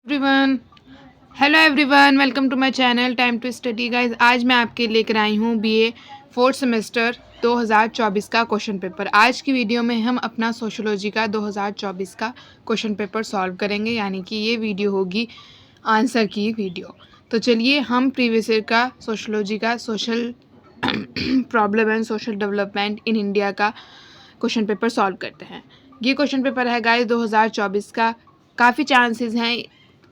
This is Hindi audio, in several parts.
Everyone hello everyone, welcome to my channel time to study guys. आज मैं आपके लेकर आई हूँ बीए फोर्थ सेमेस्टर 2024 का क्वेश्चन पेपर। आज की वीडियो में हम अपना सोशोलॉजी का 2024 का क्वेश्चन पेपर सॉल्व करेंगे, यानी कि ये वीडियो होगी आंसर की वीडियो। तो चलिए हम प्रीवियस ईयर का सोशोलॉजी का social problem and social development in India का क्वेश्चन पेपर सॉल्व करते हैं। ये क्वेश्चन पेपर है गाइस 2024 का। काफ़ी चांसेस हैं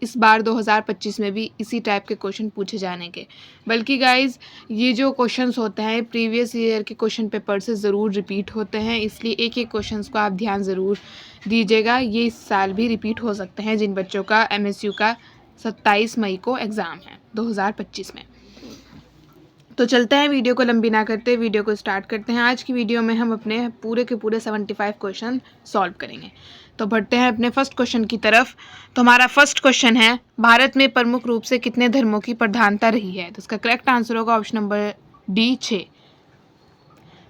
इस बार 2025 में भी इसी टाइप के क्वेश्चन पूछे जाने के। बल्कि गाइस ये जो क्वेश्चंस होते हैं प्रीवियस ईयर के क्वेश्चन पेपर से ज़रूर रिपीट होते हैं, इसलिए एक एक क्वेश्चंस को आप ध्यान ज़रूर दीजिएगा। ये इस साल भी रिपीट हो सकते हैं जिन बच्चों का MSU का 27 मई को एग्ज़ाम है 2025 में। तो चलते हैं, वीडियो को लंबी ना करते वीडियो को स्टार्ट करते हैं। आज की वीडियो में हम अपने पूरे के पूरे 75 क्वेश्चन सॉल्व करेंगे। तो बढ़ते हैं अपने फर्स्ट क्वेश्चन की तरफ। तो हमारा फर्स्ट क्वेश्चन है, भारत में प्रमुख रूप से कितने धर्मों की प्रधानता रही है? तो इसका करेक्ट आंसर होगा option number D 6।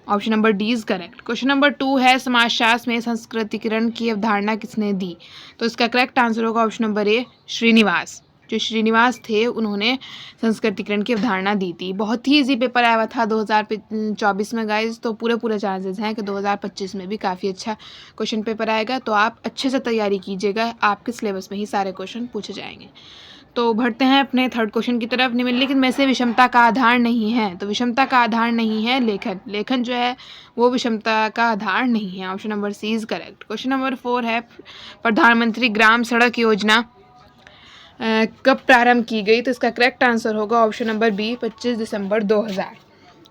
Option number D is correct. Question number 2 है, समाजशास्त्र में संस्कृतिकरण की अवधारणा किसने दी? तो इसका करेक्ट आंसर होगा ऑप्शन नंबर ए श्रीनिवास। जो श्रीनिवास थे उन्होंने संस्कृतिकरण की अवधारणा दी थी। बहुत ही इजी पेपर आया हुआ था 2024 में गाइज, तो पूरे चांसेस हैं कि 2025 में भी काफ़ी अच्छा क्वेश्चन पेपर आएगा। तो आप अच्छे से तैयारी कीजिएगा, आपके सिलेबस में ही सारे क्वेश्चन पूछे जाएंगे। तो बढ़ते हैं अपने थर्ड क्वेश्चन की तरफ। निम्नलिखित में से विषमता का आधार नहीं है? तो विषमता का आधार नहीं है लेखन। लेखन जो है वो विषमता का आधार नहीं है। Option number C is correct. Question number 4 है, प्रधानमंत्री ग्राम सड़क योजना कब प्रारंभ की गई? तो इसका करेक्ट आंसर होगा ऑप्शन नंबर बी 25 दिसंबर 2000।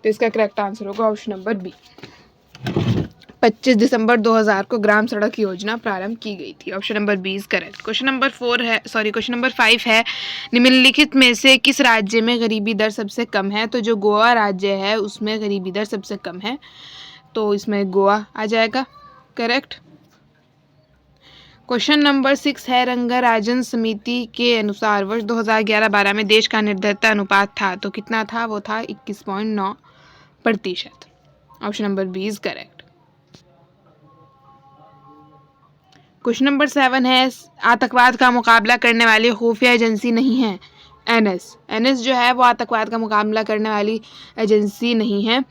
तो इसका करेक्ट आंसर होगा ऑप्शन नंबर बी 25 दिसंबर 2000 को ग्राम सड़क योजना प्रारंभ की गई थी। Option number B is correct. Question number 5 है, निम्नलिखित में से किस राज्य में गरीबी दर सबसे कम है? तो जो गोवा राज्य है उसमें गरीबी दर सबसे कम है, तो इसमें गोवा आ जाएगा करेक्ट। क्वेश्चन नंबर 6 है, रंगाराजन समिति के अनुसार वर्ष 2011-12 में देश का निर्धनता अनुपात था, तो कितना था? वो था 21.9%। Option number B is correct. Question number 7 है, आतंकवाद का मुकाबला करने वाली खुफिया एजेंसी नहीं है? एनएस जो है वो आतंकवाद का मुकाबला करने वाली एजेंसी नहीं है।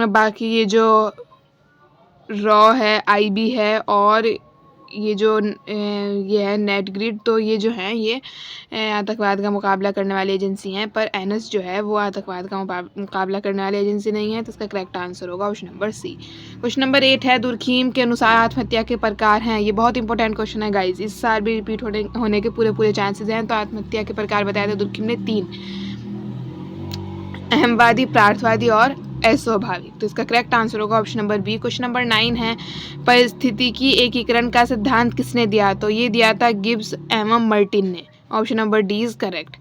बाकी ये जो रॉ है, IB है, और ये जो ये है नेट ग्रिड, तो ये जो है ये आतंकवाद का मुकाबला करने वाली एजेंसी हैं, पर एनएस जो है वो आतंकवाद का मुकाबला करने वाली एजेंसी नहीं है। तो इसका करेक्ट आंसर होगा option number C. Question number 8 है, दुर्खीम के अनुसार आत्महत्या के प्रकार हैं? ये बहुत इंपॉर्टेंट क्वेश्चन है गाइज, इस साल भी रिपीट होने के पूरे चांसेस हैं। तो आत्महत्या के प्रकार बताए थे दुर्खीम ने 3, अहमवादी, प्रार्थवादी और अस्वाभाविक। तो इसका करेक्ट आंसर होगा option number B. Question number 9 है, परिस्थितिकी एकीकरण का सिद्धांत किसने दिया? तो ये दिया था गिब्स एवं मार्टिन ने। Option number D is correct.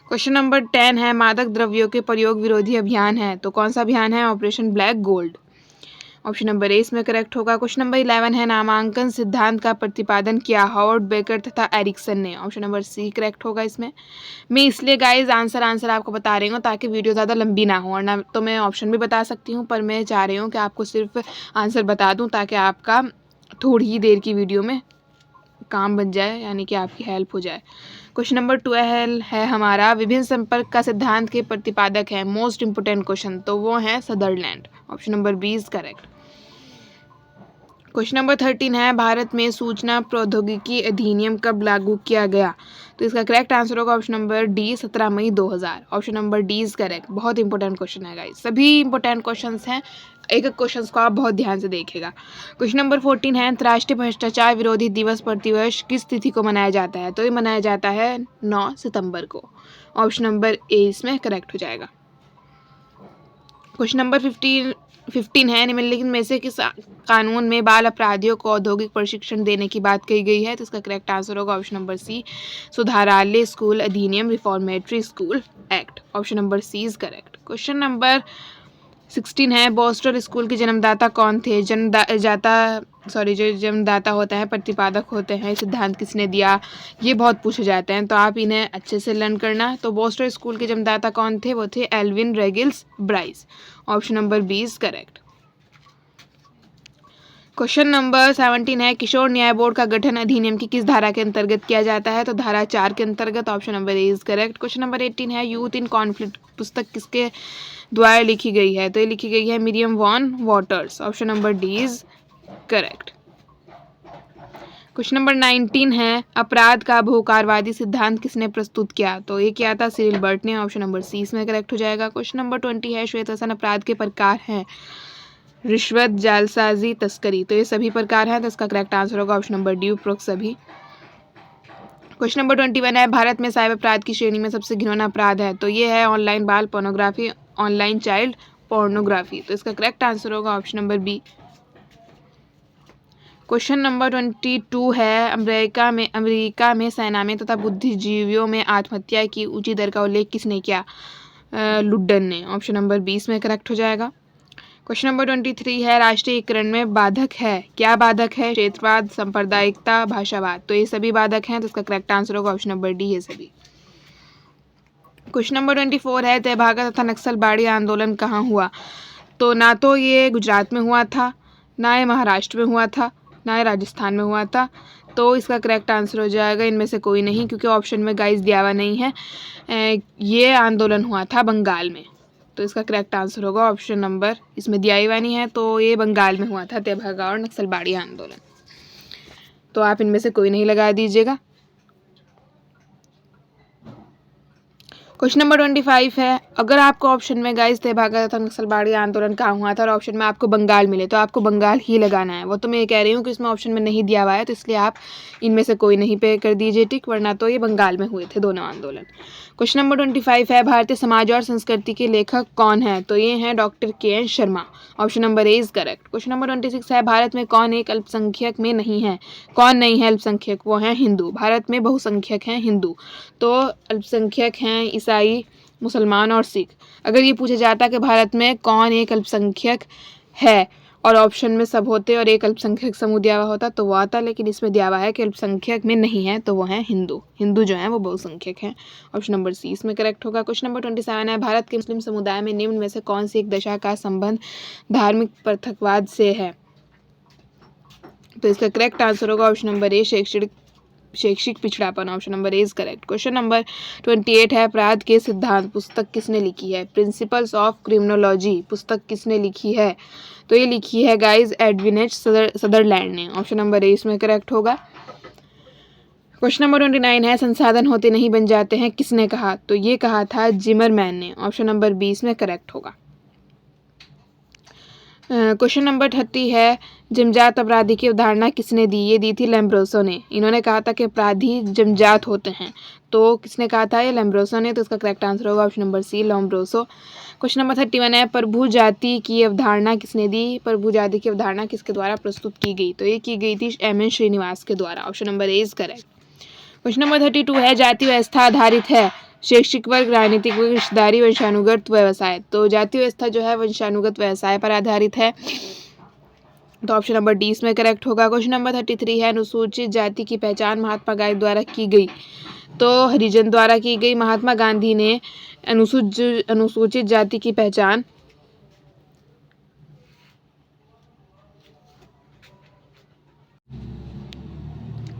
Question number 10 है, मादक द्रव्यों के प्रयोग विरोधी अभियान है? तो कौन सा अभियान है? Operation black gold. Option number ए इसमें करेक्ट होगा। क्वेश्चन नंबर 11 है, नामांकन सिद्धांत का प्रतिपादन किया हावर्ड बेकर तथा एरिक्सन ने? ऑप्शन नंबर सी करेक्ट होगा। इसमें मैं इसलिए गाइज आंसर आपको बता रही हूँ ताकि वीडियो ज़्यादा लंबी ना हो, और ना तो मैं ऑप्शन भी बता सकती हूँ, पर मैं चाह रही हूँ कि आपको सिर्फ आंसर बता दूँ ताकि आपका थोड़ी ही देर की वीडियो में काम बन जाए, यानी कि आपकी हेल्प हो जाए। क्वेश्चन नंबर 12 है हमारा, विभिन्न संपर्क का सिद्धांत के प्रतिपादक है? मोस्ट इंपोर्टेंट क्वेश्चन, तो वो है Sutherland. Option number B is correct. Question number 13 है, भारत में सूचना प्रौद्योगिकी अधिनियम कब लागू किया गया? तो इसका करेक्ट आंसर होगा ऑप्शन नंबर डी 17 मई 2000। Option number D is correct. बहुत इंपॉर्टेंट क्वेश्चन है गाइस, सभी इंपॉर्टेंट क्वेश्चंस हैं, एक क्वेश्चन को आप बहुत ध्यान से देखिएगा। क्वेश्चन नंबर 14 है, अंतर्राष्ट्रीय भ्रष्टाचार विरोधी दिवस प्रतिवर्ष किस तिथि को मनाया जाता है? तो ये मनाया जाता है 9 सितंबर को। ऑप्शन नंबर ए इसमें करेक्ट हो जाएगा। क्वेश्चन नंबर 15 है, निम्नलिखित में से किस कानून में बाल अपराधियों को औद्योगिक प्रशिक्षण देने की बात कही गई है? तो इसका करेक्ट आंसर होगा ऑप्शन नंबर सी, सुधारालय स्कूल अधिनियम, reformatory school act. Option number C is correct. Question number 16 है, बोस्टन स्कूल के जन्मदाता कौन थे? जो जन्मदाता होता है, प्रतिपादक होते हैं, सिद्धांत किसने दिया? ये बहुत पूछे जाते हैं, तो आप इन्हें अच्छे से लर्न करना। तो बोस्टन स्कूल के जन्मदाता कौन थे? वो थे Alvin Regils Bryce. Option number B is correct. Question number 17 है किशोर न्याय बोर्ड का गठन अधिनियम की किस धारा के अंतर्गत किया जाता है? तो धारा 4 के अंतर्गत। Option number A is correct. Question number 18 है यूथ इन कॉन्फ्लिक्ट पुस्तक किसके द्वारा लिखी गई है? तो ये लिखी गई है Miriam Van Waters. Option number D is correct. Question number 19 है अपराध का बहुकारवादी सिद्धांत किसने प्रस्तुत किया? तो ये किया था सिरिल बर्ट ने। ऑप्शन नंबर सी इसमें करेक्ट हो जाएगा। क्वेश्चन नंबर 20 है श्वेतसन अपराध के प्रकार हैं रिश्वत, जालसाजी, तस्करी। तो ये सभी प्रकार हैं, तो इसका करेक्ट आंसर होगा ऑप्शन नंबर डी उपरोक्त सभी। क्वेश्चन नंबर 21 है भारत में साइबर अपराध की श्रेणी में सबसे घिनौना अपराध है? तो ये है ऑनलाइन बाल पोर्नोग्राफी, ऑनलाइन चाइल्ड पोर्नोग्राफी। तो इसका करेक्ट आंसर होगा option number B. Question number 22 है अमेरिका में सेना में तथा बुद्धिजीवियों में आत्महत्या की ऊंची दर का उल्लेख किसने किया? लुड्डन ने। ऑप्शन नंबर 20 में करेक्ट हो जाएगा। क्वेश्चन नंबर 23 है राष्ट्रीयकरण में बाधक है? क्या बाधक है? क्षेत्रवाद, सांप्रदायिकता, भाषावाद। तो ये सभी बाधक हैं, तो इसका करेक्ट आंसर होगा ऑप्शन नंबर डी ये सभी। क्वेश्चन नंबर 24 है तेभागा तथा नक्सलबाड़ी आंदोलन कहाँ हुआ? तो ना तो ये गुजरात में हुआ था, ना ये महाराष्ट्र में हुआ था, ना ये राजस्थान में हुआ था। तो इसका करेक्ट आंसर हो जाएगा इनमें से कोई नहीं, क्योंकि ऑप्शन में गाइस दिया हुआ नहीं है। ये आंदोलन हुआ था बंगाल में। तो इसका करेक्ट आंसर होगा ऑप्शन नंबर, इसमें दिया ही हुआ नहीं है, तो ये बंगाल में हुआ था तेभागा और नक्सलबाड़ी आंदोलन। तो आप इनमें से कोई नहीं लगा दीजिएगा। क्वेश्चन नंबर 25 है अगर आपको ऑप्शन में गाइस तेभागा तथा नक्सलबाड़ी आंदोलन कहाँ हुआ था और ऑप्शन में आपको बंगाल मिले तो आपको बंगाल ही लगाना है। वो तो मैं ये कह रही हूँ कि इसमें ऑप्शन में नहीं दिया हुआ है, तो इसलिए आप इनमें से कोई नहीं पे कर दीजिए टिक, वरना तो ये बंगाल में हुए थे दोनों आंदोलन। क्वेश्चन नंबर 25 है भारतीय समाज और संस्कृति के लेखक कौन है? तो ये हैं doctor K. N.. Sharma. Option number A is correct. Question number 26 है भारत में कौन एक अल्पसंख्यक में नहीं है? कौन नहीं है अल्पसंख्यक? वो हैं हिंदू। भारत में बहुसंख्यक हैं हिंदू, तो अल्पसंख्यक हैं ईसाई, मुसलमान और सिख। अगर ये पूछा जाता कि भारत में कौन एक अल्पसंख्यक है और ऑप्शन में सब होते और एक अल्पसंख्यक समूह दिया हुआ होता तो वो आता, लेकिन इसमें दिया हुआ है कि अल्पसंख्यक में नहीं है, तो वो हैं हिंदू। हिंदू जो हैं वो बहुसंख्यक हैं। ऑप्शन नंबर सी इसमें करेक्ट होगा। क्वेश्चन नंबर 27 है भारत के मुस्लिम समुदाय में निम्न में से कौन सी एक दशा का संबंध धार्मिक पृथकवाद से है? तो इसका करेक्ट आंसर होगा ऑप्शन नंबर ए शैक्षिक पिछड़ापन। Option number A is correct. Question number 28 है अपराध के सिद्धांत पुस्तक किसने लिखी है? प्रिंसिपल्स ऑफ क्रिमिनोलॉजी पुस्तक किसने लिखी है? तो ये लिखी है गाइस एडविन एच सदरलैंड ने। ऑप्शन नंबर ए इसमें करेक्ट होगा। क्वेश्चन नंबर 29 है संसाधन होते नहीं बन जाते हैं किसने कहा? तो ये कहा था जिमरमैन ने। ऑप्शन नंबर 20 में करेक्ट होगा। क्वेश्चन नंबर 30 है जन्मजात अपराधी की अवधारणा किसने दी? ये दी थी लैम्ब्रोसो ने। इन्होंने कहा था कि अपराधी जन्मजात होते हैं, तो किसने कहा था? ये लैम्ब्रोसो ने। तो इसका करेक्ट आंसर होगा option number C Lombroso. Question number 31 है प्रभु जाति की अवधारणा किसने दी? प्रभु जाति की अवधारणा किसके द्वारा प्रस्तुत की गई? तो ये की गई थी एम.एन. श्रीनिवास के द्वारा। Option number A is correct. Question number 32 है जाति व्यवस्था आधारित है शैक्षिक वर्ग, राजनीतिक वर्ग, रिश्तेदारी, वंशानुगत व्यवसाय। तो जाति व्यवस्था जो है वंशानुगत व्यवसाय पर आधारित है, तो ऑप्शन नंबर डी इसमें करेक्ट होगा। क्वेश्चन नंबर 33 है अनुसूचित जाति की पहचान महात्मा गांधी द्वारा की गई? तो हरिजन द्वारा की गई। महात्मा गांधी ने अनुसूचित जाति की पहचान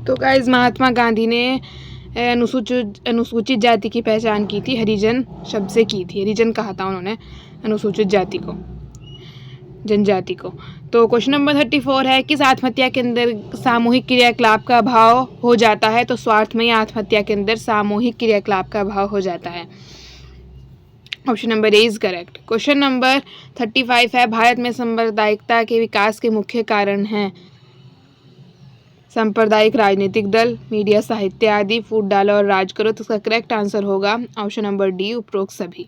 तो गाइस महात्मा गांधी ने अनुसूचित जाति की पहचान की थी हरिजन शब्द से की थी। हरिजन कहा था उन्होंने अनुसूचित जाति को, जनजाति को। तो क्वेश्चन नंबर 34 है किस आत्महत्या के अंदर सामूहिक क्रियाकलाप का अभाव हो जाता है? तो स्वार्थमयी आत्महत्या के अंदर सामूहिक क्रियाकलाप का अभाव हो जाता है। Option number A is correct. Question number 35 है भारत में सांप्रदायिकता के विकास के मुख्य कारण हैं सांप्रदायिक राजनीतिक दल, मीडिया, साहित्य आदि। फूट डालो और राज करो। तो इसका करेक्ट आंसर होगा ऑप्शन नंबर डी उपरोक्त सभी।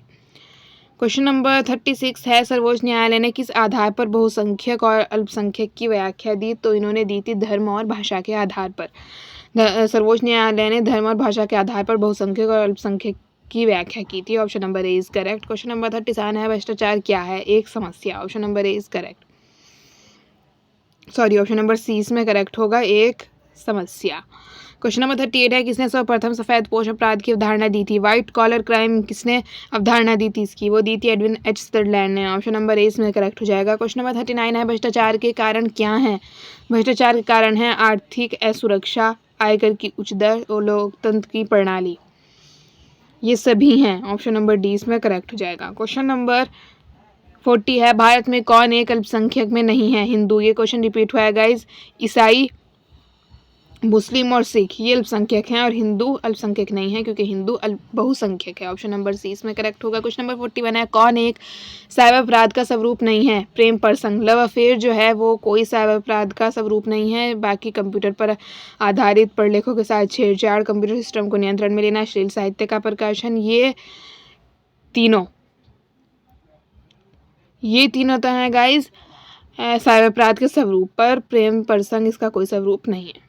क्वेश्चन नंबर 36 है सर्वोच्च न्यायालय ने किस आधार पर बहुसंख्यक और अल्पसंख्यक की व्याख्या दी? तो इन्होंने दी थी धर्म और भाषा के आधार पर। सर्वोच्च न्यायालय ने धर्म और भाषा के आधार पर बहुसंख्यक और अल्पसंख्यक की व्याख्या की थी। Option number A is correct. Question number 37 है भ्रष्टाचार क्या है? एक समस्या। Option number A is correct. Option number C इसमें करेक्ट होगा एक समस्या। क्वेश्चन नंबर 38 है, किसने सर्वप्रथम सफेद पोश अपराध की अवधारणा दी थी? व्हाइट कॉलर क्राइम किसने अवधारणा दी थी इसकी? वो दी थी एडविन एच सदरलैंड ने। ऑप्शन नंबर ए इसमें करेक्ट हो जाएगा। क्वेश्चन नंबर 39 है, भ्रष्टाचार के कारण क्या है? भ्रष्टाचार के कारण है आर्थिक असुरक्षा, आयकर की उच्च दर और लोकतंत्र की प्रणाली, ये सभी हैं। ऑप्शन नंबर डी इसमें करेक्ट हो जाएगा। क्वेश्चन नंबर 40 है, भारत में कौन एक अल्पसंख्यक में नहीं है? हिंदू। ये क्वेश्चन रिपीट हुआ है गाइज। ईसाई, मुस्लिम और सिख ये अल्पसंख्यक हैं और हिंदू अल्पसंख्यक नहीं है, क्योंकि हिंदू बहुसंख्यक है। ऑप्शन नंबर सी इसमें करेक्ट होगा। क्वेश्चन नंबर 41 है, कौन एक साइबर अपराध का स्वरूप नहीं है? प्रेम प्रसंग। लव अफेयर जो है वो कोई साइबर अपराध का स्वरूप नहीं है, बाकी कंप्यूटर पर आधारित प्रलेखों के साथ छेड़छाड़, कंप्यूटर सिस्टम को नियंत्रण में लेना, अश्लील साहित्य का प्रकाशन, ये तीनों तो हैं गाइज साइबर अपराध के स्वरूप, पर प्रेम प्रसंग इसका कोई स्वरूप नहीं है।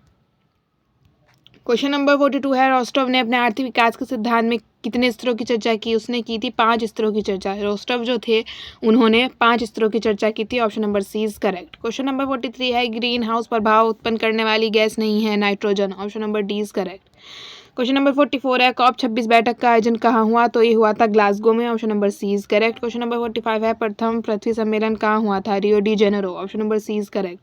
क्वेश्चन नंबर 42 है, रोस्टोव ने अपने आर्थिक विकास के सिद्धांत में कितने स्तरों की चर्चा की? उसने की थी 5 स्तरों की चर्चा। रोस्टोव जो थे उन्होंने 5 स्तरों की चर्चा की थी। Option number C is correct. Question number 43 है, ग्रीन हाउस प्रभाव उत्पन्न करने वाली गैस नहीं है nitrogen. Option number D is correct. Question number 44 है, COP 26 बैठक का आयोजन कहाँ हुआ? तो ये हुआ था ग्लासगो में। Option number C is correct. Question number 45 है, प्रथम पृथ्वी सम्मेलन कहाँ हुआ था? Rio de Janeiro. Option number C is correct.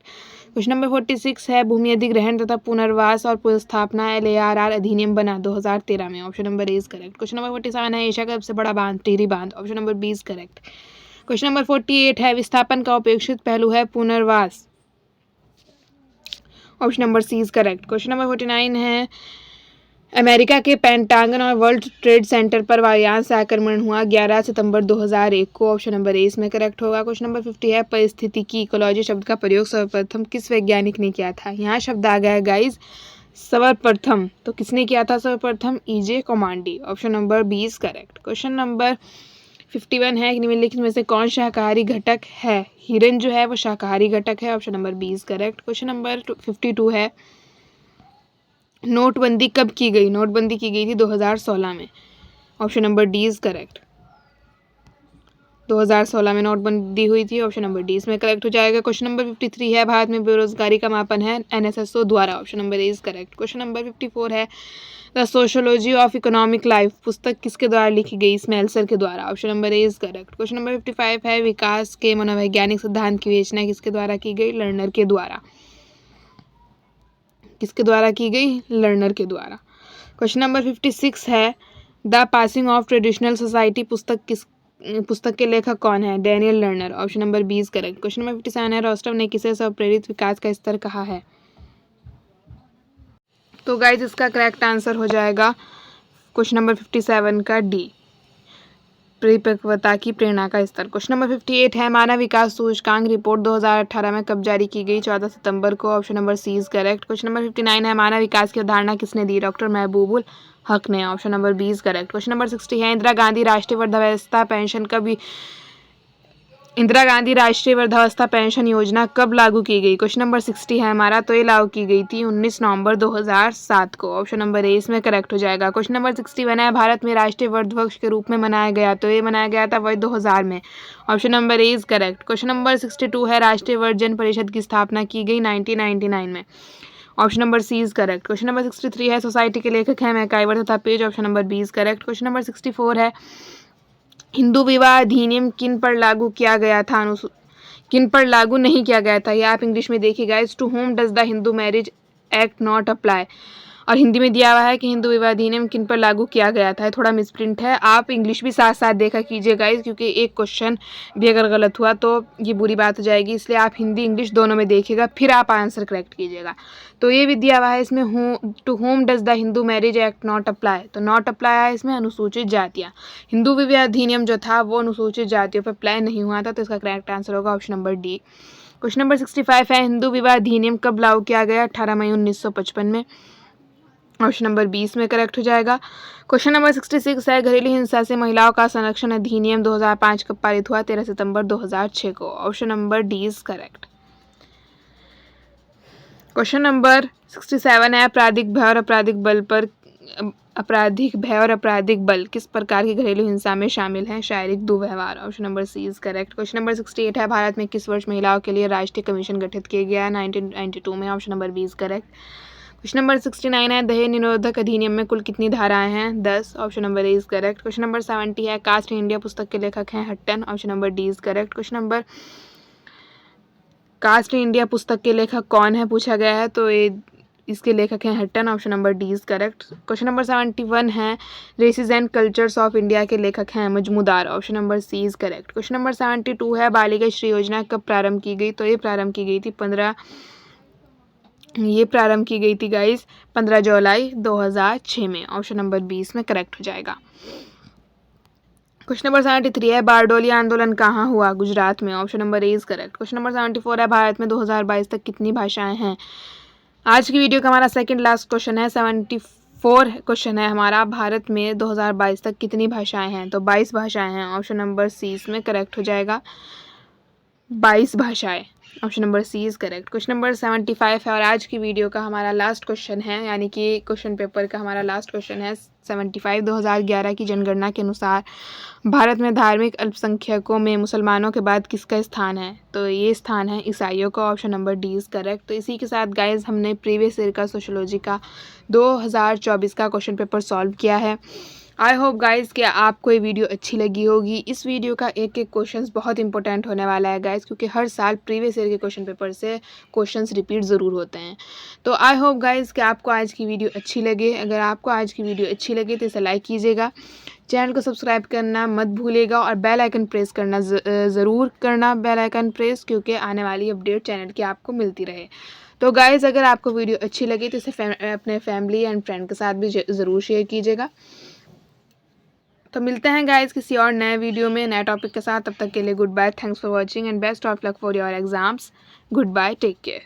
Question number 46 है, भूमि अधिग्रहण तथा पुनर्वास और पुनर्स्थापना LARR अधिनियम बना 2013 में। Option number A is correct. Question number 47 है, एशिया का सबसे बड़ा बांध टिहरी बांध। Option number B is correct. Question number 48 है, विस्थापन का उपेक्षित पहलू है पुनर्वास। Option number C is correct. Question number 49 है, अमेरिका के पेंटागन और वर्ल्ड ट्रेड सेंटर पर वायुयान से आक्रमण हुआ 11 सितंबर 2001 को। ऑप्शन नंबर ए इसमें करेक्ट होगा। क्वेश्चन नंबर 50 है, परिस्थितिकी इकोलॉजी शब्द का प्रयोग सर्वप्रथम किस वैज्ञानिक ने किया था? यहाँ शब्द आ गया है गाइज सर्वप्रथम, तो किसने किया था सर्वप्रथम? EJ कोमांडी। Option number B is correct. Question number 51 है, निम्नलिखित में से कौन शाकाहारी घटक है? हिरन जो है वो शाकाहारी घटक है। Option number B is correct. Question number 52 है, नोटबंदी कब की गई? नोटबंदी की गई थी 2016 में। Option number D is correct. 2016 में नोटबंदी हुई थी। ऑप्शन नंबर डी इसमें करेक्ट हो जाएगा। क्वेश्चन नंबर 53 है, भारत में बेरोजगारी का मापन है NSSO द्वारा। Option number A is correct. Question number 54 है, the sociology of economic life पुस्तक किसके द्वारा लिखी गई? स्मेल्सर के द्वारा। Option number A is correct. Question number 55 है, विकास के मनोवैज्ञानिक सिद्धांत की विवेचना किसके द्वारा की गई? लर्नर के द्वारा। किसके द्वारा की गई? लर्नर के द्वारा। क्वेश्चन नंबर 56 है, the passing of traditional society पुस्तक के लेखक कौन है? Daniel Lerner. Option number B is correct. Question number 57 है, रोस्टोव ने किसे स्वप्रेरित विकास का स्तर कहा है? तो गाइज इसका करेक्ट आंसर हो जाएगा क्वेश्चन नंबर 57 का डी, परिपक्वता की प्रेरणा का स्तर। क्वेश्चन नंबर 58 है, मानव विकास सूचकांक रिपोर्ट 2018 में कब जारी की गई? 14 सितंबर को। Option number C is correct. Question number 59 है, मानव विकास की अवधारणा किसने दी? डॉक्टर महबूबुल हक ने। Option number B is correct. Question number 60 है, इंदिरा गांधी राष्ट्रीय वृद्धावस्था पेंशन योजना कब लागू की गई? क्वेश्चन नंबर 60 है हमारा, तो ये लागू की गई थी 19 नवंबर 2007 को। ऑप्शन नंबर ए इसमें करेक्ट हो जाएगा। क्वेश्चन नंबर 61 है, भारत में राष्ट्रीय वृद्धवर्ष के रूप में मनाया गया, तो ये मनाया गया था वर्ष 2000 में। Option number A is correct. Question number 62 है, राष्ट्रीय वृद्धजन परिषद की स्थापना की गई 1999 में। Option number C is correct. Question number 63 है, सोसाइटी के लेखक हैं मैकाइवर तथा Page. Option number B is correct. Question number 64 है, हिंदू विवाह अधिनियम किन पर लागू किया गया था? किन पर लागू नहीं किया गया था, यह आप इंग्लिश में देखिए guys. To whom does the Hindu marriage act not apply, और हिंदी में दिया हुआ है कि हिंदू विवाह अधिनियम किन पर लागू किया गया था। थोड़ा मिसप्रिंट है, आप इंग्लिश भी साथ साथ देखा कीजिए गाइस, क्योंकि एक क्वेश्चन भी अगर गलत हुआ तो ये बुरी बात हो जाएगी, इसलिए आप हिंदी इंग्लिश दोनों में देखिएगा, फिर आप आंसर करेक्ट कीजिएगा। तो ये भी दिया हुआ है इसमें, to whom does the Hindu marriage act not apply, तो नॉट अप्लाई है इसमें अनुसूचित जातियाँ। हिंदू विवाह अधिनियम जो था वो अनुसूचित जातियों पर अप्लाई नहीं हुआ था, तो इसका करेक्ट आंसर होगा option number D. Question number 65 है, हिंदू विवाह अधिनियम कब लागू किया गया? 18 मई 1955 में। ऑप्शन नंबर 20 में करेक्ट हो जाएगा। क्वेश्चन नंबर 66 है, घरेलू हिंसा से महिलाओं का संरक्षण अधिनियम 2005 कब पारित हुआ? 13 सितंबर 2006 को। Option number D is correct. Question number 67 है, आपराधिक भय और आपराधिक बल किस प्रकार की घरेलू हिंसा में शामिल हैं? शारीरिक दुर्व्यवहार। Option number C is correct. Question number 68 है, भारत में किस वर्ष महिलाओं के लिए राष्ट्रीय कमीशन गठित किया गया? 1992 में। Option number B is correct. Question number 69 है दहेज निरोधक अधिनियम में कुल कितनी धाराएं हैं? 10। Option number A is correct. Question number 70 है कास्ट इन इंडिया पुस्तक के लेखक हैं Hutton. Option number D is correct. Question number caste in India पुस्तक के लेखक कौन है पूछा गया है, तो ये इसके लेखक हैं Hutton. Option number D is correct. Question number 71 है races and cultures of India के लेखक हैं Majumdar. Option number C is correct. Question number 72 है बालिका श्री योजना कब प्रारंभ की गई? तो ये प्रारंभ की गई थी गाइस 15 जुलाई 2006 में। ऑप्शन नंबर 20 में करेक्ट हो जाएगा। क्वेश्चन नंबर 73 है बारडोली आंदोलन कहाँ हुआ? गुजरात में। Option number A is correct. Question number 74 है भारत में 2022 तक कितनी भाषाएं हैं? आज की वीडियो का हमारा सेकंड लास्ट क्वेश्चन है। 74 क्वेश्चन है हमारा, भारत में 2022 तक कितनी भाषाएं हैं? तो 22 भाषाएं हैं। ऑप्शन नंबर सी इसमें करेक्ट हो जाएगा, 22 भाषाएं। Option number C is correct. Question number 75 है और आज की वीडियो का हमारा लास्ट क्वेश्चन है, यानी कि क्वेश्चन पेपर का हमारा लास्ट क्वेश्चन है 75। 2011 की जनगणना के अनुसार भारत में धार्मिक अल्पसंख्यकों में मुसलमानों के बाद किसका स्थान है? तो ये स्थान है ईसाइयों का। Option number D is correct. तो इसी के साथ गाइज हमने प्रीवियस ईयर का सोशियोलॉजी का 2024 का क्वेश्चन पेपर सॉल्व किया है। आई होप गाइज़ कि आपको ये वीडियो अच्छी लगी होगी। इस वीडियो का एक एक क्वेश्चन बहुत इंपॉर्टेंट होने वाला है गाइज़, क्योंकि हर साल प्रीवियस ईयर के क्वेश्चन पेपर से क्वेश्चंस रिपीट ज़रूर होते हैं। तो आई होप गाइज़ कि आपको आज की वीडियो अच्छी लगे। अगर आपको आज की वीडियो अच्छी लगे तो इसे लाइक कीजिएगा, चैनल को सब्सक्राइब करना मत भूलिएगा और बेल आइकन प्रेस करना ज़रूर करना, बेल आइकन प्रेस, क्योंकि आने वाली अपडेट चैनल की आपको मिलती रहे। तो गाइज़ अगर आपको वीडियो अच्छी लगी तो इसे अपने फैमिली एंड फ्रेंड के साथ भी ज़रूर शेयर कीजिएगा। तो मिलते हैं गाइज किसी और नए वीडियो में नए टॉपिक के साथ। तब तक के लिए goodbye, thanks for watching and best of luck for your exams. Goodbye, take care.